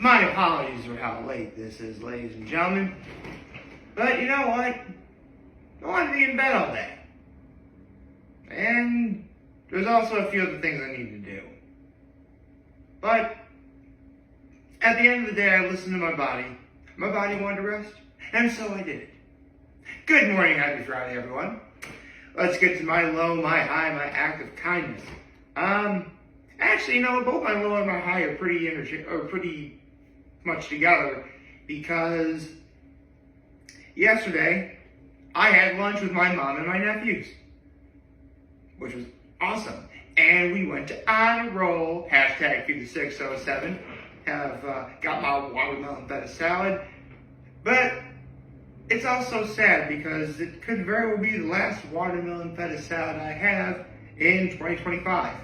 My apologies for how late this is, ladies and gentlemen. But you know what? I want to be in bed all day. And there's also a few other things I need to do. But at the end of the day, I listened to my body. My body wanted to rest, and so I did it. Good morning, happy Friday, everyone. Let's get to my low, my high, my act of kindness. Actually, you know, both my low and my high are pretty much together, because yesterday I had lunch with my mom and my nephews, which was awesome. And we went to Honor Roll, hashtag feed the 607, have got my watermelon feta salad. But it's also sad because it could very well be the last watermelon feta salad I have in 2025.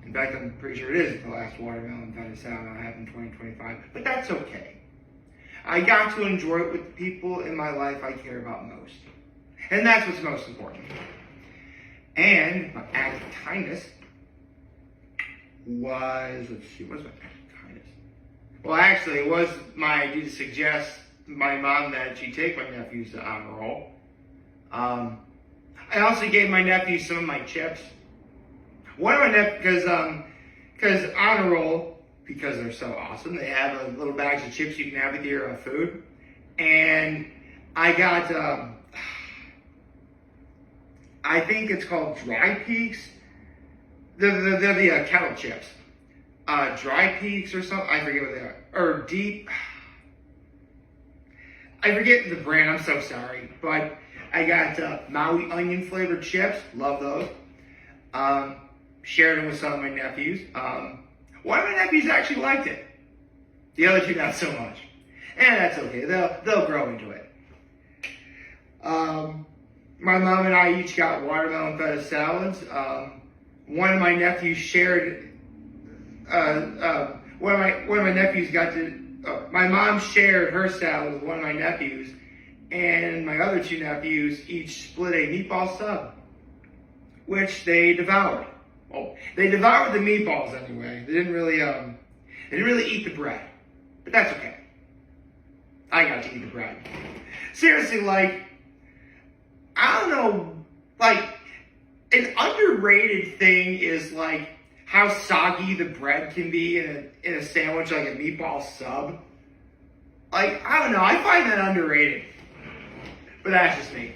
In fact, I'm pretty sure it is the last watermelon feta salad I have in 2025. But that's okay. I got to enjoy it with the people in my life I care about most. And that's what's most important. And my act of kindness was, let's see, what was my act of kindness? Well, actually, it was my idea to suggest my mom that she take my nephews to Honor Roll. I also gave my nephews some of my chips. One of my nephews, because Honor Roll, because they're so awesome, they have a little bags of chips you can have with your food. And I got, I think it's called Dry Peaks. They're the kettle chips. Dry Peaks or something, I forget what they are. Or Deep, I forget the brand, I'm so sorry. But I got Maui onion flavored chips, love those. Shared them with some of my nephews. One of my nephews actually liked it. The other two not so much. And that's okay, they'll grow into it. My mom and I each got watermelon feta salads. One of my nephews shared, one of my nephews got to, my mom shared her salad with one of my nephews, and my other two nephews each split a meatball sub, which they devoured. Well, they devoured the meatballs anyway. They didn't really eat the bread, but that's okay. I got to eat the bread. Seriously, like, I don't know, like, an underrated thing is like how soggy the bread can be in a sandwich, like a meatball sub. Like, I don't know, I find that underrated. But that's just me.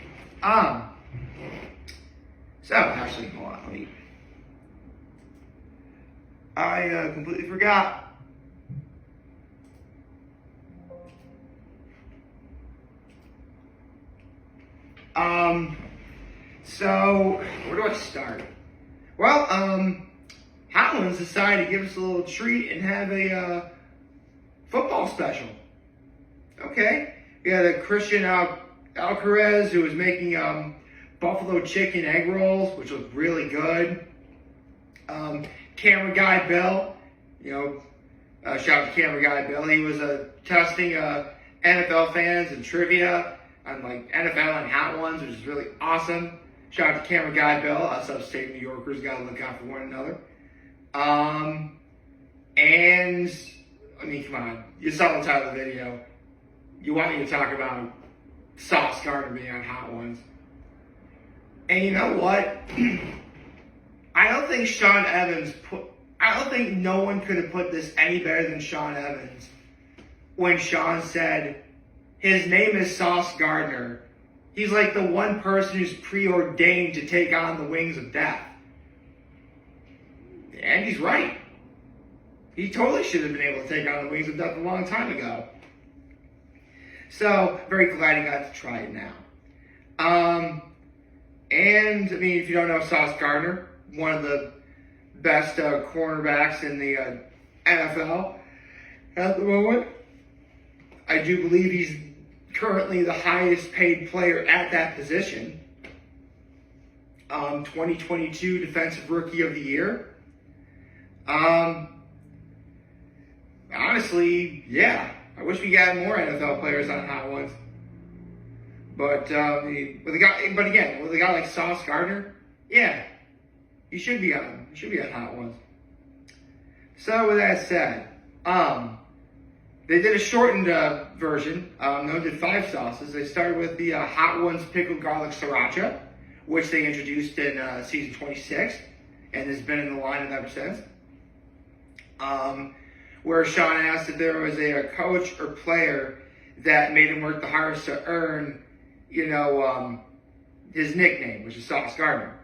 So actually, hold on, I completely forgot. So, where do I start? Well, Howland's decided to give us a little treat and have a football special. Okay. We had a Christian Alcaraz who was making buffalo chicken egg rolls, which was really good. Camera guy Bill, you know, shout out to Camera guy Bill. He was testing NFL fans and trivia on like NFL and Hot Ones, which is really awesome. Shout out to Camera guy Bill. Us upstate New Yorkers gotta look out for one another. And I mean, come on, you saw the title of the video. You want me to talk about Sauce Gardner being on Hot Ones? And you know what? I don't think no one could have put this any better than Sean Evans when Sean said his name is Sauce Gardner. He's like the one person who's preordained to take on the wings of death. And he's right. He totally should have been able to take on the wings of death a long time ago. So, very glad he got to try it now. And, I mean, if you don't know Sauce Gardner, one of the best cornerbacks in the NFL at the moment. I do believe he's currently the highest paid player at that position. 2022 Defensive Rookie of the Year. Honestly, yeah. I wish we got more NFL players on Hot Ones. But with a guy like Sauce Gardner, yeah, he should be on Hot Ones. So with that said, They did a shortened version. They did 5 sauces. They started with the Hot Ones Pickled Garlic Sriracha, which they introduced in season 26, and has been in the lineup ever since. Where Sean asked if there was a coach or player that made him work the hardest to earn, his nickname, which is Sauce Gardner.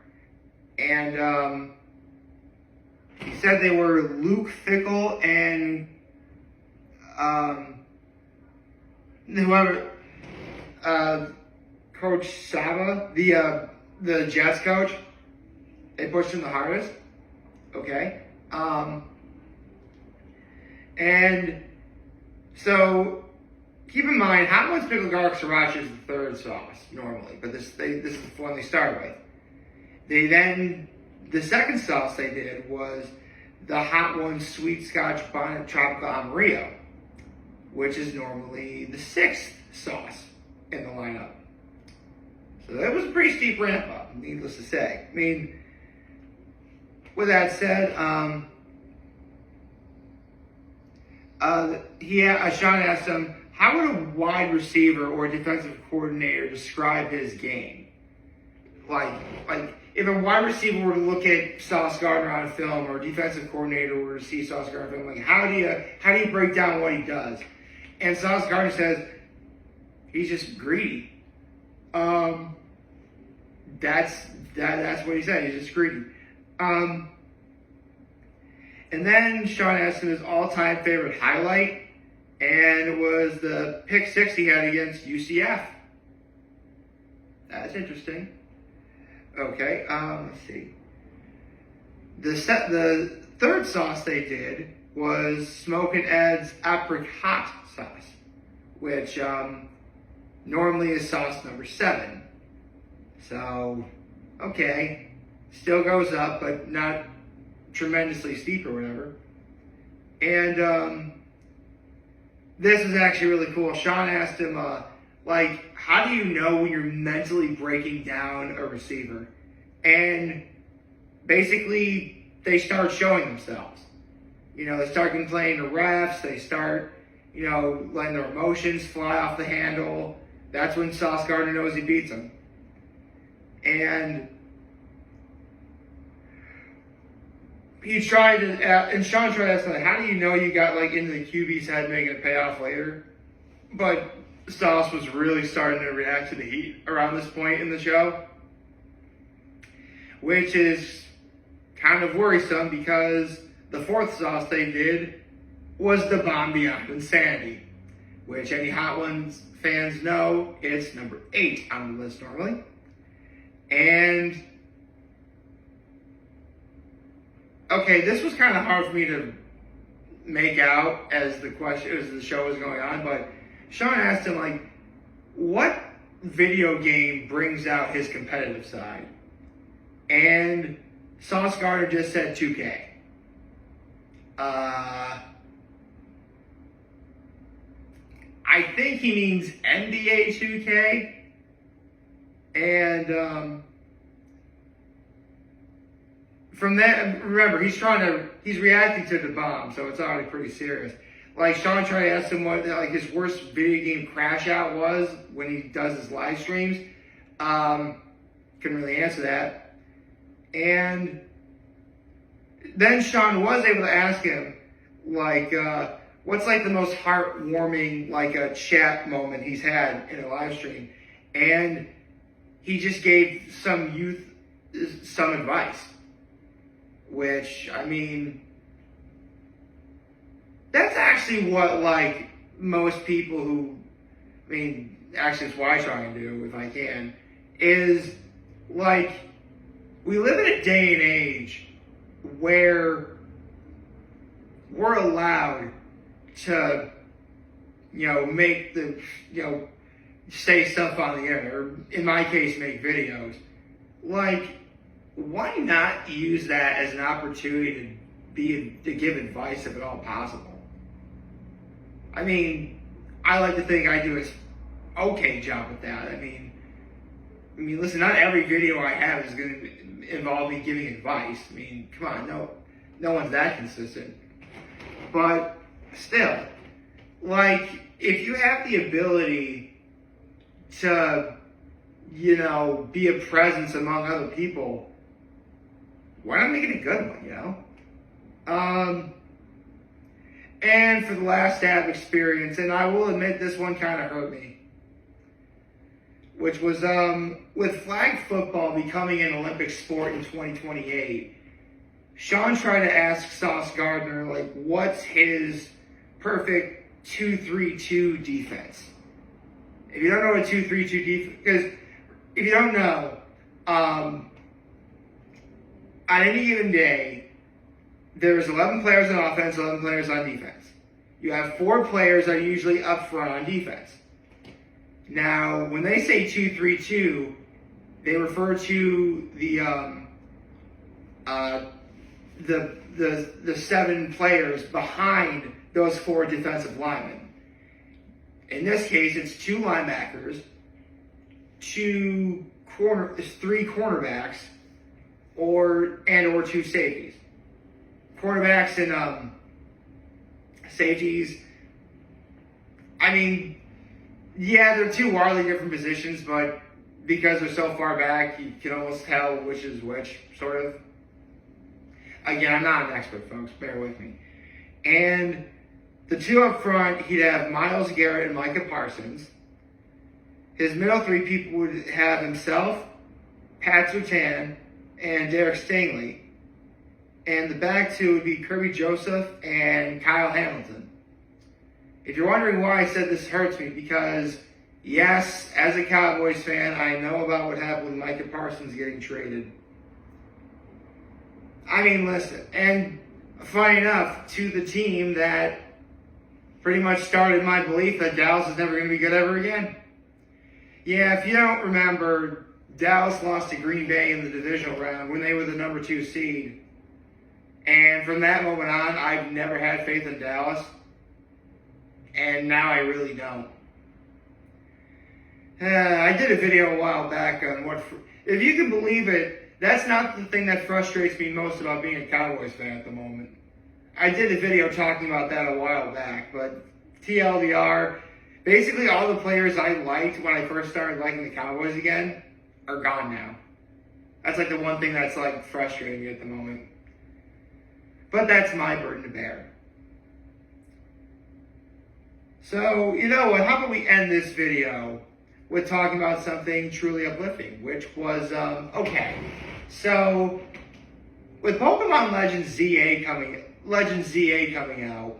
And he said they were Luke Fickell and Coach Saba, the Jets coach. They pushed him the hardest. Okay. And so keep in mind, Hot Ones Pickled Garlic Sriracha is the 3rd sauce normally, but this is the one they started with. The second sauce they did was the Hot Ones Sweet Scotch Bonnet Tropical Amarillo, which is normally the 6th sauce in the lineup. So that was a pretty steep ramp up, needless to say. I mean, with that said, Sean asked him, how would a wide receiver or defensive coordinator describe his game? Like if a wide receiver were to look at Sauce Gardner on film, or a defensive coordinator were to see Sauce Gardner on film, like how do you break down what he does? And Sauce Gardner says he's just greedy. That's what he said. He's just greedy. And then Sean asked him his all-time favorite highlight, and it was the pick 6 he had against UCF. That's interesting. Okay, let's see. The 3rd sauce they did was Smokin' Ed's apricot sauce, which normally is sauce number 7. So, okay, still goes up, but not tremendously steep or whatever. And this is actually really cool. Sean asked him, how do you know when you're mentally breaking down a receiver? And basically, they start showing themselves. They start complaining to refs. They start, letting their emotions fly off the handle. That's when Sauce Gardner knows he beats them. And Sean tried to ask him, how do you know you got into the QB's head making it pay off later? But Sauce was really starting to react to the heat around this point in the show, which is kind of worrisome because the 4th sauce they did was the Bomb Beyond Insanity, which any Hot Ones fans know it's number 8 on the list normally. And okay, this was kind of hard for me to make out as the show was going on, but Sean asked him, what video game brings out his competitive side? And Sauce Gardner just said 2K. I think he means NBA 2K. And from that, remember, he's reacting to the bomb, so it's already pretty serious. Sean tried to ask him what his worst video game crash out was when he does his live streams. Couldn't really answer that. And then Sean was able to ask him, what's the most heartwarming, a chat moment he's had in a live stream. And he just gave some youth some advice. Which, that's actually what, most people who, actually it's what I try and do, if I can, is, we live in a day and age where we're allowed to, make say stuff on the internet, or in my case, make videos. Why not use that as an opportunity to give advice if at all possible? I like to think I do an okay job at that. Listen, not every video I have is going to involve me giving advice. Come on, no one's that consistent. But still, like, if you have the ability to, be a presence among other people, why not make it a good one, And for the last dab experience, and I will admit this one kind of hurt me, which was with flag football becoming an Olympic sport in 2028, Sean tried to ask Sauce Gardner, like, what's his perfect 2-3-2 defense? If you don't know what 2-3-2 defense, because if you don't know, on any given day, there's 11 players on offense, 11 players on defense. You have 4 players that are usually up front on defense. Now, when they say 2-3-2, they refer to the 7 players behind those 4 defensive linemen. In this case, it's 2 linebackers, 3 cornerbacks, or 2 safeties. Cornerbacks and safeties, I mean, yeah, they're 2 wildly different positions, but because they're so far back, you can almost tell which is which, sort of. Again, I'm not an expert, folks, bear with me. And the 2 up front, he'd have Myles Garrett and Micah Parsons. His middle 3 people would have himself, Pat Surtain, and Derek Stingley. And the back 2 would be Kirby Joseph and Kyle Hamilton. If you're wondering why I said this hurts me, because yes, as a Cowboys fan, I know about what happened with Micah Parsons getting traded. I mean, listen, and funny enough, to the team that pretty much started my belief that Dallas is never going to be good ever again. Yeah, if you don't remember, Dallas lost to Green Bay in the divisional round when they were the number 2 seed. And from that moment on, I've never had faith in Dallas. And now I really don't. I did a video a while back on if you can believe it, that's not the thing that frustrates me most about being a Cowboys fan at the moment. I did a video talking about that a while back, but TLDR, basically all the players I liked when I first started liking the Cowboys again are gone now. That's like the one thing that's like frustrating me at the moment. But that's my burden to bear. So, you know what? How about we end this video with talking about something truly uplifting, which was, okay. So, with Pokemon Legends ZA coming out,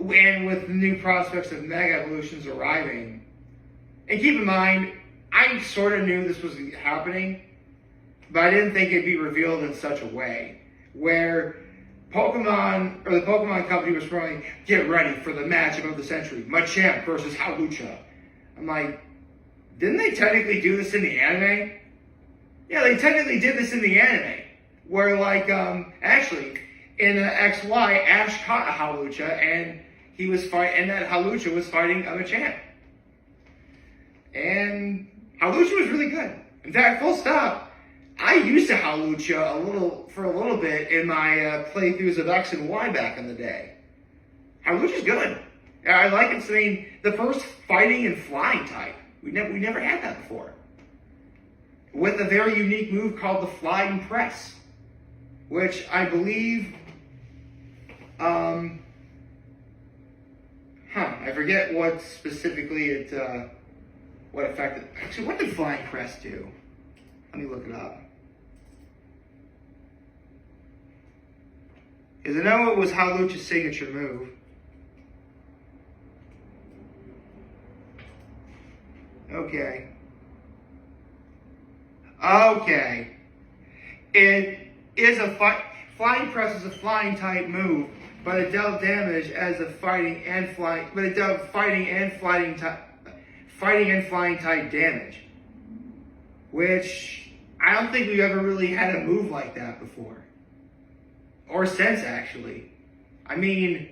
and with the new prospects of Mega Evolutions arriving, and keep in mind, I sort of knew this was happening, but I didn't think it'd be revealed in such a way where the Pokemon company was throwing, get ready for the matchup of the century, Machamp versus Hawlucha. I'm like, didn't they technically do this in the anime? Yeah, they technically did this in the anime, where actually, in XY, Ash caught a Hawlucha, and that Hawlucha was fighting a Machamp. And Hawlucha was really good. In fact, full stop, I used to Hawlucha for a little bit in my playthroughs of X and Y back in the day. Hawlucha's good. I like it. I mean, the first fighting and flying type. We never had that before. With a very unique move called the Flying Press, which I believe, I forget what specifically what affected. Actually, what did Flying Press do? Let me look it up. Because I know it was Hawlucha's signature move. Okay. It is Flying Press is a flying type move, but it dealt damage as a fighting and flying type damage. Which I don't think we've ever really had a move like that before. Or since, actually. I mean,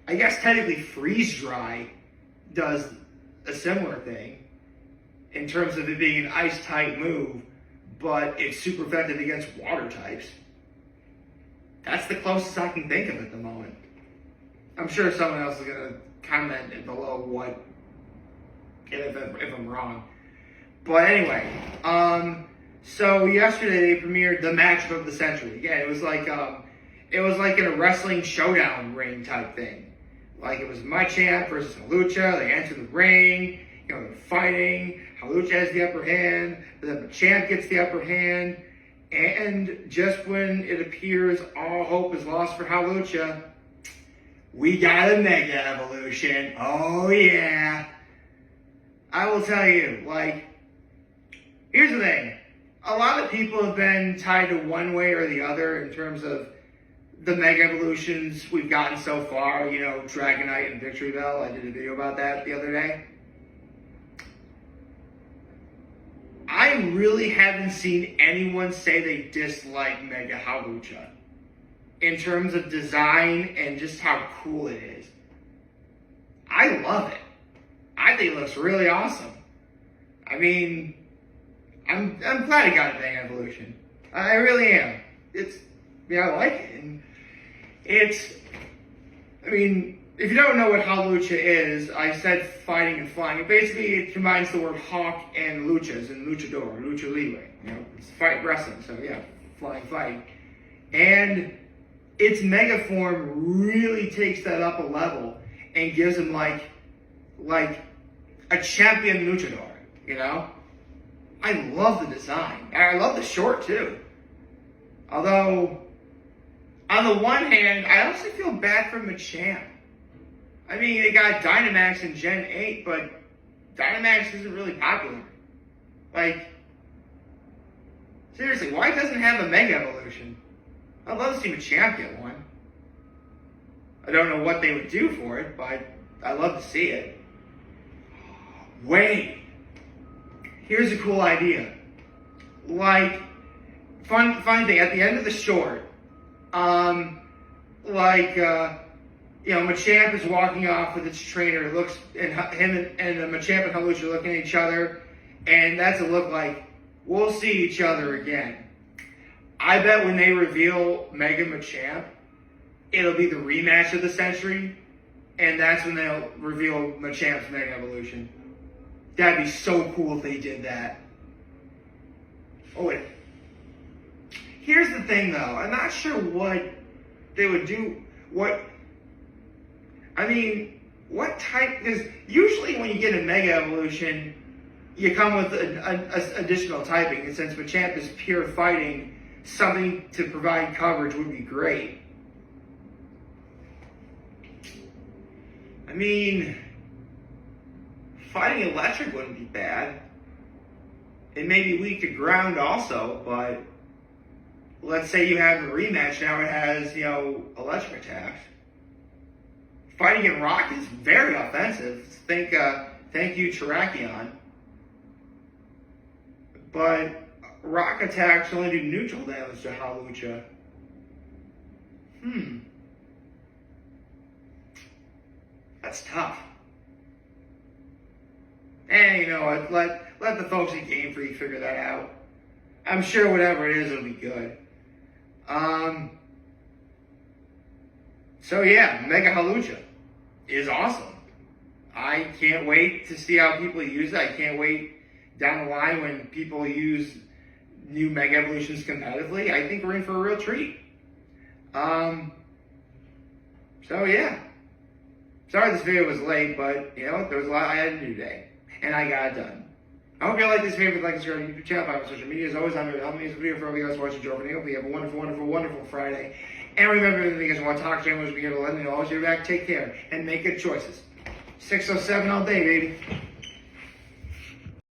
I guess technically Freeze Dry does a similar thing in terms of it being an ice type move, but it's super effective against water types. That's the closest I can think of at the moment. I'm sure someone else is gonna comment below what if I'm wrong. But anyway, so yesterday they premiered the matchup of the century. Yeah, it was like in a wrestling showdown ring type thing. Like it was my champ versus Hawlucha. They enter the ring. They're fighting. Hawlucha has the upper hand, but then the champ gets the upper hand. And just when it appears all hope is lost for Hawlucha, we got a Mega Evolution. Oh yeah. I will tell you, here's the thing. A lot of people have been tied to one way or the other in terms of the Mega Evolutions we've gotten so far. Dragonite and Victory Bell. I did a video about that the other day. I really haven't seen anyone say they dislike Mega Hawlucha in terms of design and just how cool it is. I love it. I think it looks really awesome. I mean, I'm glad it got a Mega Evolution. I really am. I like it. And if you don't know what Hawlucha is, I said fighting and flying. Basically, it combines the word hawk and luchas and luchador, lucha libre. It's fight wrestling. So yeah, flying, fighting. And its mega form really takes that up a level and gives him like a champion luchador. I love the design. And I love the short too. Although, on the one hand, I also feel bad for Machamp. I mean, they got Dynamax in Gen 8, but Dynamax isn't really popular. Seriously, why doesn't it have a Mega Evolution? I'd love to see Machamp get one. I don't know what they would do for it, but I'd love to see it. Wait. Here's a cool idea. Fun thing, at the end of the short, Machamp is walking off with its trainer. Looks, and him and Machamp and Hawlucha are looking at each other, and that's a look like we'll see each other again. I bet when they reveal Mega Machamp, it'll be the rematch of the century, and that's when they'll reveal Machamp's Mega Evolution. That'd be so cool if they did that. Oh wait. Here's the thing though, I'm not sure what they would do. What type, because usually when you get a Mega Evolution, you come with an additional typing, and since Machamp is pure fighting, something to provide coverage would be great. Fighting electric wouldn't be bad. It may be weak to ground also, but let's say you have a rematch, now it has, electric attacks. Fighting in rock is very offensive. Thank you, Terrakion. But rock attacks only do neutral damage to Hawlucha. That's tough. And let the folks at Game Freak figure that out. I'm sure whatever it is, it'll be good. So yeah, Mega Hawlucha is awesome. I can't wait to see how people use it. I can't wait down the line when people use new Mega Evolutions competitively. I think we're in for a real treat. So yeah. Sorry this video was late, but there was a lot I had to do today. And I got it done. I hope you like this video. Like and subscribe to YouTube channel, follow me on social media. As always, I'm here to help me this video for all you guys watching Joe. Hope you have a wonderful, wonderful, wonderful Friday. And remember, if you guys want to talk to me, be here to let me know. Always your back. Take care and make good choices. 607 all day, baby.